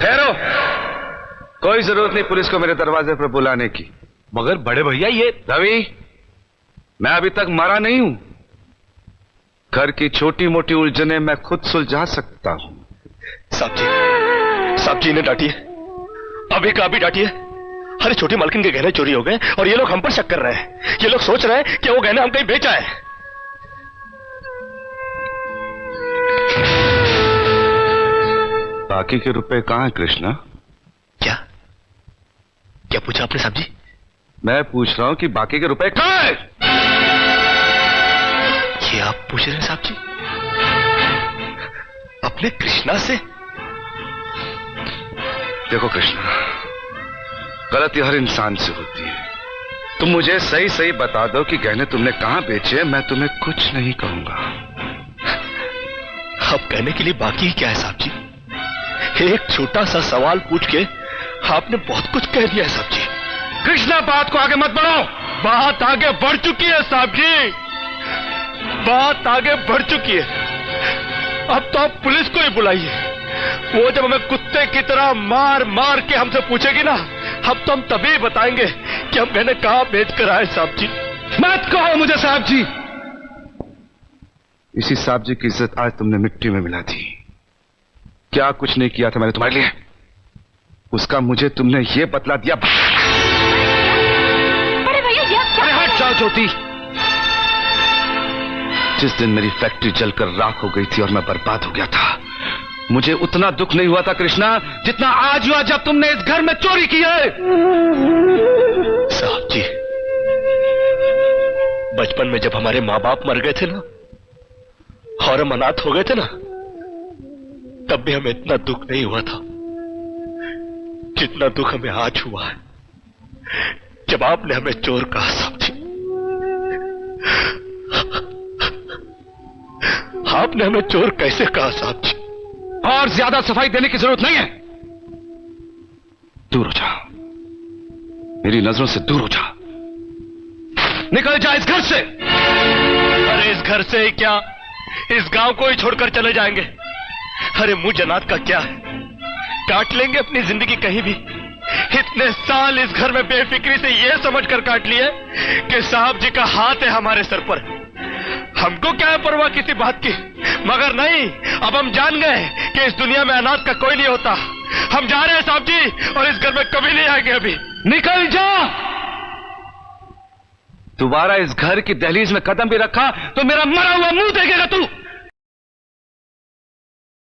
ठहरो, कोई जरूरत नहीं पुलिस को मेरे दरवाजे पर बुलाने की। मगर बड़े भैया ये रवि, मैं अभी तक मरा नहीं हूं। घर की छोटी मोटी उलझने मैं खुद सुलझा सकता हूं। साहब जी ने डांटी है, अभी का अभी डांटी है। अरे छोटी मालकिन के गहने चोरी हो गए और ये लोग हम पर शक कर रहे हैं। ये लोग सोच रहे हैं कि वो गहने हम कहीं बेच आए। बाकी के रुपए कहां है कृष्णा? क्या क्या पूछा आपने साहब जी? मैं पूछ रहा हूं कि बाकी के रुपए कहां है? ये आप पूछ रहे हैं साहब जी अपने कृष्णा से? देखो कृष्णा, गलती हर इंसान से होती है। तुम मुझे सही सही बता दो कि गहने तुमने कहां बेचे, मैं तुम्हें कुछ नहीं कहूंगा। अब कहने के लिए बाकी क्या है साहब जी? एक छोटा सा सवाल पूछ के आपने बहुत कुछ कह दिया है साहब जी। कृष्णा, बात को आगे मत बढ़ाओ। बात आगे बढ़ चुकी है साहब जी, बात आगे बढ़ चुकी है। अब तो आप पुलिस को ही बुलाइए। वो जब हमें कुत्ते की तरह मार मार के हमसे पूछेगी ना, अब तो हम तभी बताएंगे कि हम गहने कहां बेच कर आए साहब जी। मत कहो मुझे साहब जी। इसी साहब जी की इज्जत आज तुमने मिट्टी में मिला दी। क्या कुछ नहीं किया था मैंने तुम्हारे लिए, उसका मुझे तुमने ये बतला दिया। अरे भैया ये क्या? अरे हट जाओ ज्योति। जिस दिन मेरी फैक्ट्री जलकर राख हो गई थी और मैं बर्बाद हो गया था, मुझे उतना दुख नहीं हुआ था कृष्णा जितना आज हुआ जब तुमने इस घर में चोरी की है। साहब जी, बचपन में जब हमारे माँ बाप मर गए थे ना और हम अनाथ हो गए थे ना, तब भी हमें इतना दुख नहीं हुआ था जितना दुख हमें आज हुआ है जब आपने हमें चोर कहा साहब जी। आपने हमें चोर कैसे कहा साहब जी? और ज्यादा सफाई देने की जरूरत नहीं है। दूर हो जा, मेरी नजरों से दूर हो जा। निकल जा इस घर से। अरे इस घर से ही क्या, इस गांव को ही छोड़कर चले जाएंगे। अरे मुंह जनात का क्या है, काट लेंगे अपनी जिंदगी कहीं भी। इतने साल इस घर में बेफिक्री से ये समझकर काट लिए कि साहब जी का हाथ है हमारे सर पर। हमको क्या है परवाह किसी बात की, मगर नहीं, अब हम जान गए कि इस दुनिया में अनाथ का कोई नहीं होता। हम जा रहे हैं साहब जी और इस घर में कभी नहीं आएंगे। अभी निकल जा। दोबारा इस घर की दहलीज में कदम भी रखा तो मेरा मरा हुआ मुंह देखेगा तू।